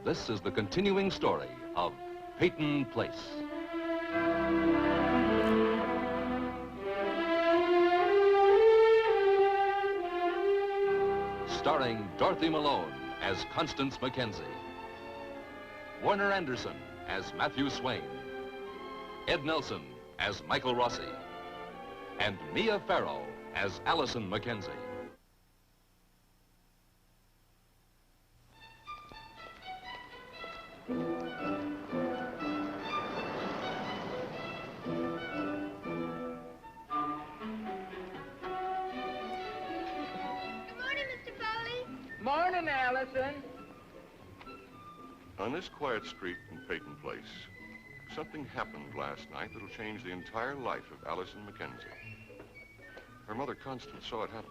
This is the continuing story of Peyton Place. Starring Dorothy Malone as Constance Mackenzie, Warner Anderson as Matthew Swain, Ed Nelson as Michael Rossi, and Mia Farrow as Allison Mackenzie. Morning, Allison. On this quiet street in Peyton Place, something happened last night that'll change the entire life of Allison Mackenzie. Her mother, Constance, saw it happen.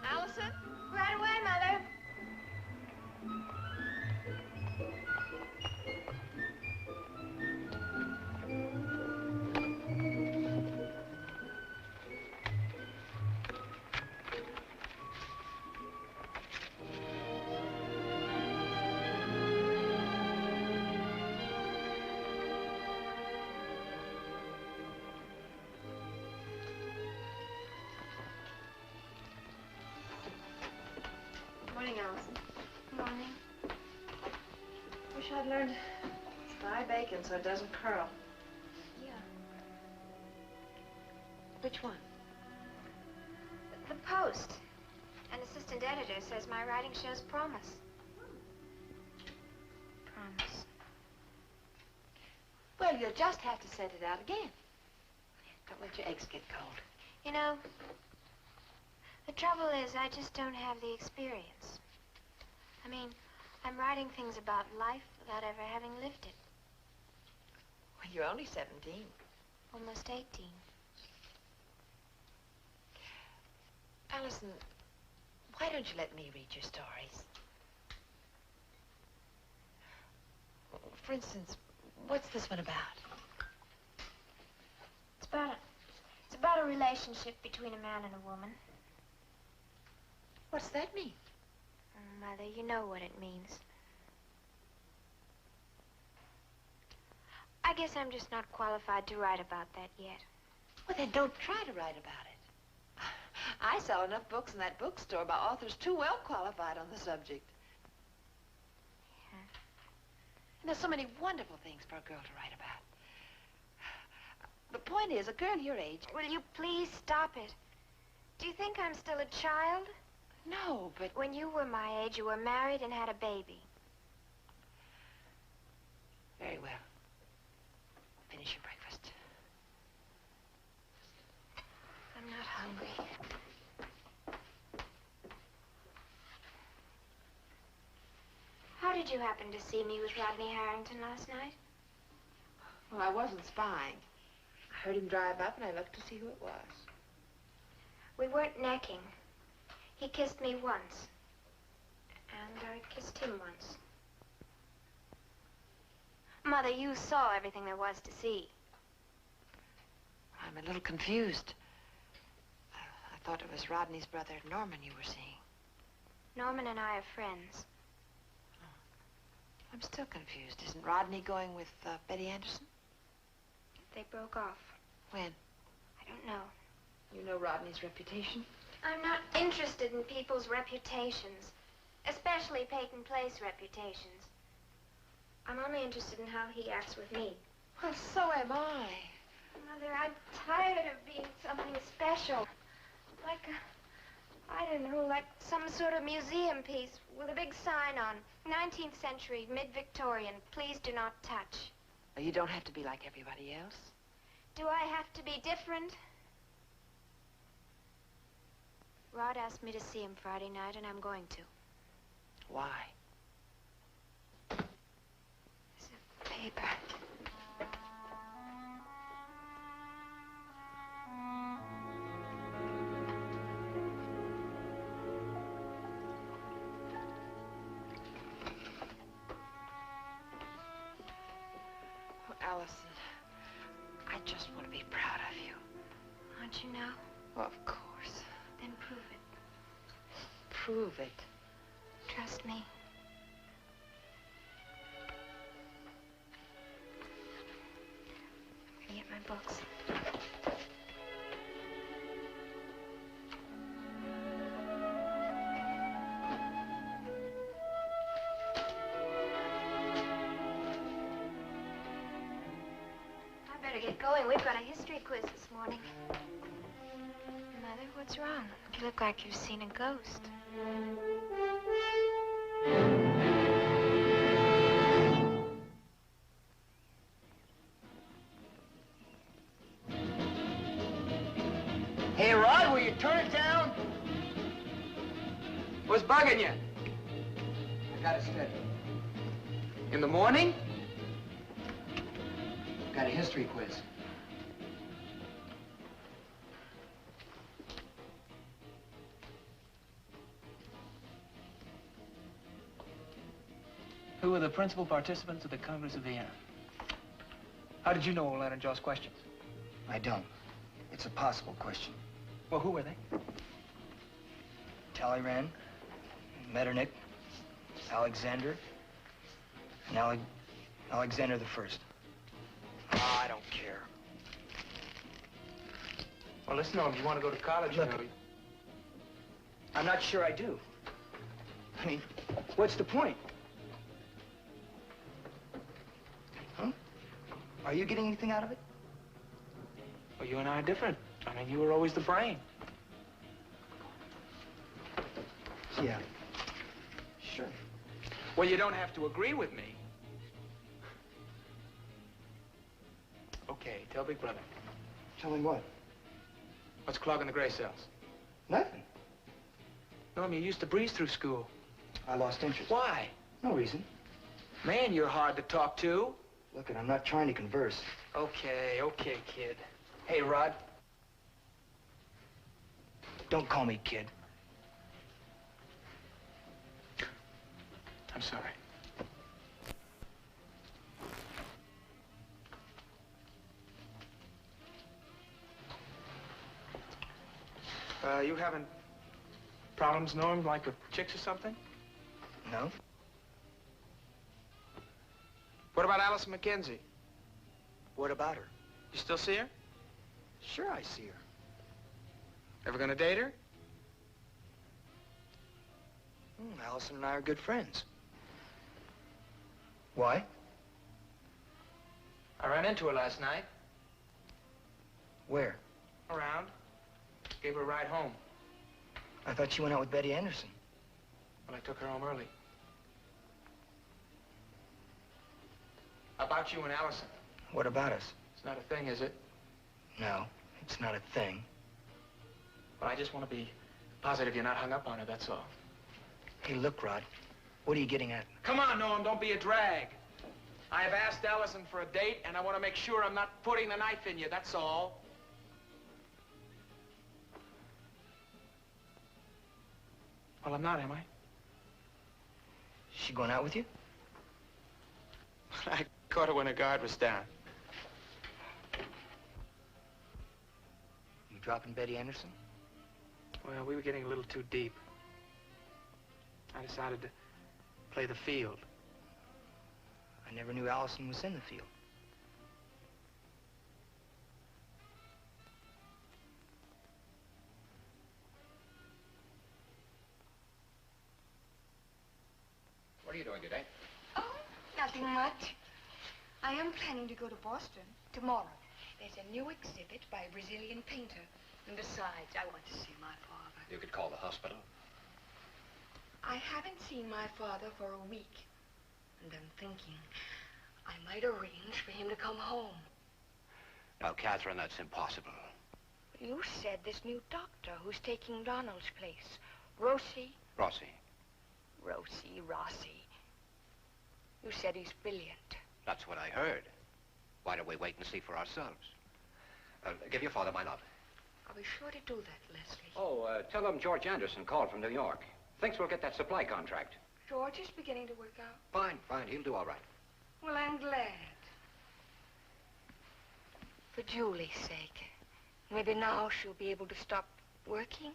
Allison? Right away, Mother. Morning, Allison. Morning. Wish I'd learned to fry bacon so it doesn't curl. Yeah. Which one? The Post. An assistant editor says my writing shows promise. Promise. Well, you'll just have to set it out again. Don't let your eggs get cold. You know, the trouble is I just don't have the experience. I mean, I'm writing things about life without ever having lived it. Well, you're only 17. Almost 18. Allison, why don't you let me read your stories? For instance, what's this one about? It's about a relationship between a man and a woman. What's that mean? Oh, Mother, you know what it means. I guess I'm just not qualified to write about that yet. Well, then don't try to write about it. I sell enough books in that bookstore by authors too well qualified on the subject. Yeah. And there's so many wonderful things for a girl to write about. The point is, a girl your age... Will you please stop it? Do you think I'm still a child? No, but... When you were my age, you were married and had a baby. Very well. Finish your breakfast. I'm not hungry. How did you happen to see me with Rodney Harrington last night? Well, I wasn't spying. I heard him drive up and I looked to see who it was. We weren't necking. He kissed me once. And I kissed him once. Mother, you saw everything there was to see. I'm a little confused. I thought it was Rodney's brother, Norman, you were seeing. Norman and I are friends. I'm still confused. Isn't Rodney going with Betty Anderson? They broke off. When? I don't know. You know Rodney's reputation? I'm not interested in people's reputations, especially Peyton Place reputations. I'm only interested in how he acts with me. Well, so am I. Mother, I'm tired of being something special. Like I don't know, like some sort of museum piece with a big sign on. 19th century, mid-Victorian, please do not touch. You don't have to be like everybody else. Do I have to be different? Rod asked me to see him Friday night, and I'm going to. Why? It's a paper. Oh, Allison, I just want to be proud of you. Aren't you now? Well, of course. Then prove it. prove it. Trust me. I'm gonna get my books. I better get going. We've got a history quiz this morning. Mother, what's wrong? You look like you've seen a ghost. Hey, Rod, will you turn it down? What's bugging you? I got a study. In the morning? Got a history quiz. Who are the principal participants of the Congress of Vienna? How did you know Orlando Jaw's questions? I don't. It's a possible question. Well, who were they? Talleyrand, Metternich, Alexander, and Alexander the First. Oh, I don't care. Well, listen, Norm, you want to go to college? Look, I'm not sure I do. I mean, what's the point? Huh? Are you getting anything out of it? Well, you and I are different. I mean, you were always the brain. Yeah. Sure. Well, you don't have to agree with me. Okay, tell Big Brother. Tell him what? What's clogging the gray cells? Nothing. Norm, you used to breeze through school. I lost interest. Why? No reason. Man, you're hard to talk to. Look, I'm not trying to converse. Okay, okay, kid. Hey, Rod. Don't call me kid. I'm sorry. You having problems, Norm, like with chicks or something? No? What about Allison Mackenzie? What about her? You still see her? Sure, I see her. Ever gonna date her? Allison and I are good friends. Why? I ran into her last night. Where? Around. Gave her a ride home. I thought you went out with Betty Anderson. Well, I took her home early. About you and Allison. What about us? It's not a thing, is it? No, it's not a thing. Well, I just want to be positive you're not hung up on her, that's all. Hey, look, Rod. What are you getting at? Come on, Norm, don't be a drag. I have asked Allison for a date, and I want to make sure I'm not putting the knife in you, that's all. Well, I'm not, am I? She going out with you? I caught her when her guard was down. You dropping Betty Anderson? Well, we were getting a little too deep. I decided to play the field. I never knew Allison was in the field. What are you doing today? Oh, nothing much. I am planning to go to Boston tomorrow. There's a new exhibit by a Brazilian painter. And besides, I want to see my father. You could call the hospital. I haven't seen my father for a week. And I'm thinking I might arrange for him to come home. No, Catherine, that's impossible. You said this new doctor who's taking Donald's place. Rossi. Rossi. You said he's brilliant. That's what I heard. Why don't we wait and see for ourselves? Give your father my love. I'll be sure to do that, Leslie. Oh, tell him George Anderson called from New York. Thinks we'll get that supply contract. George is beginning to work out. Fine, fine. He'll do all right. Well, I'm glad. For Julie's sake. Maybe now she'll be able to stop working.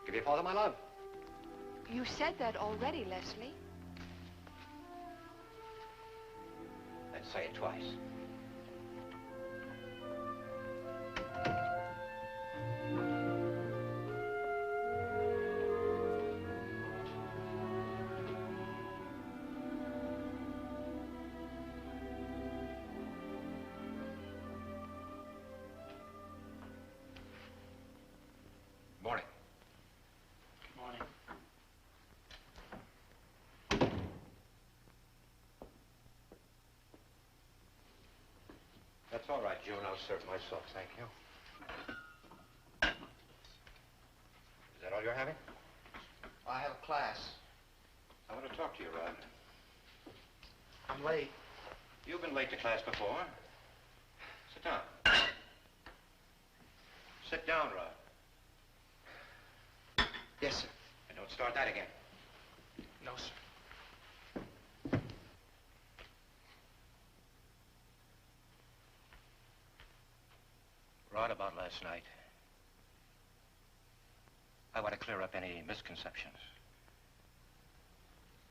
Give your father my love. You said that already, Leslie. Then say it twice. Morning. Good morning. That's all right, June. I'll serve myself, thank you. Is that all you're having? I have a class. I want to talk to you, Rod. I'm late. You've been late to class before. Sit down. Sit down, Rod. Yes, sir. And don't start that again. No, sir. Rod, about last night. I want to clear up any misconceptions.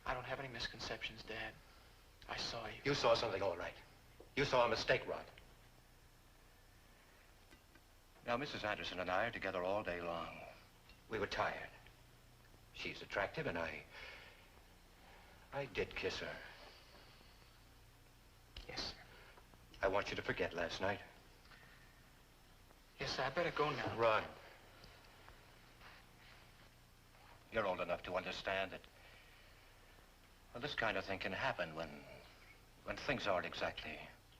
I don't have any misconceptions, Dad. I saw you. You saw something all right. You saw a mistake, Rod. Now, Mrs. Anderson and I are together all day long. We were tired. She's attractive, and I did kiss her. Yes, sir. I want you to forget last night. Yes, sir. I better go now. Rod. You're old enough to understand that, well, this kind of thing can happen when things aren't exactly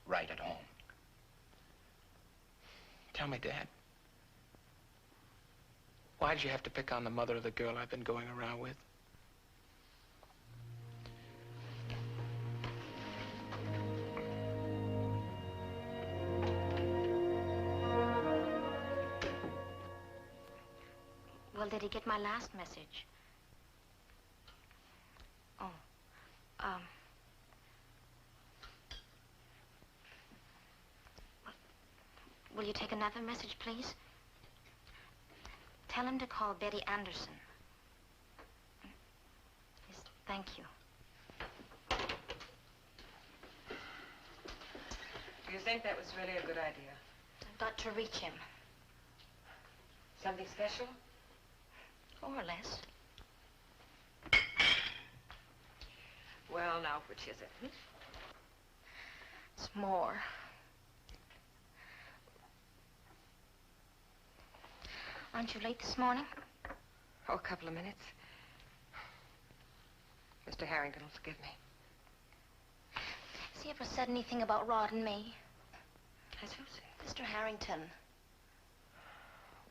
right at home. Tell me, Dad. Why'd you have to pick on the mother of the girl I've been going around with? Well, did he get my last message? Oh, will you take another message, please? Tell him to call Betty Anderson. Yes, thank you. Do you think that was really a good idea? I've got to reach him. Something special? More or less. Well, now, which is it? Hmm? It's more. Aren't you late this morning? Oh, a couple of minutes. Mr. Harrington will forgive me. Has he ever said anything about Rod and me? Has who said? Mr. Harrington.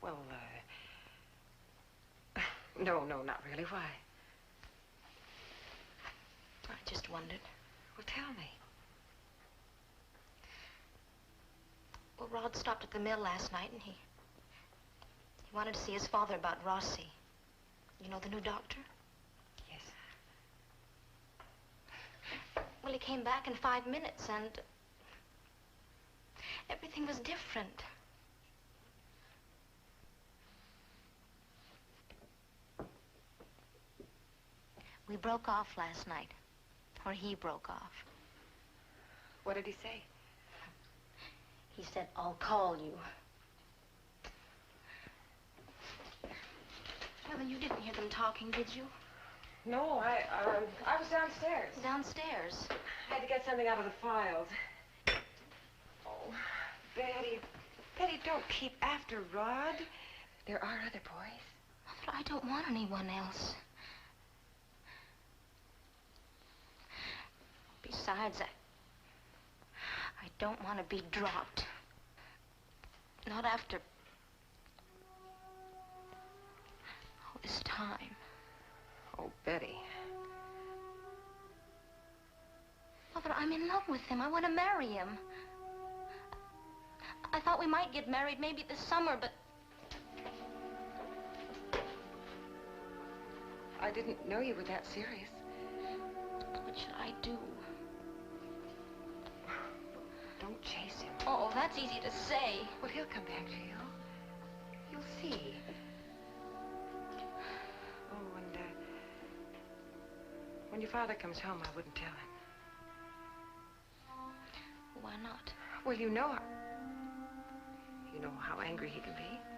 Well, no, not really. Why? I just wondered. Well, tell me. Well, Rod stopped at the mill last night and he wanted to see his father about Rossi. You know, the new doctor? Yes. Well, he came back in 5 minutes and everything was different. We broke off last night, or he broke off. What did he say? He said, I'll call you. Mother, you didn't hear them talking, did you? No, I was downstairs. Downstairs. I had to get something out of the files. Oh, Betty, don't keep after Rod. There are other boys. Mother, I don't want anyone else. Besides, I don't want to be dropped. Not after all this time. Oh, Betty. Mother, I'm in love with him. I want to marry him. I thought we might get married maybe this summer, but... I didn't know you were that serious. What should I do? Don't chase him. Oh, that's easy to say. Well, he'll come back to you. You'll see. When your father comes home, I wouldn't tell him. Why not? Well, you know how angry he can be.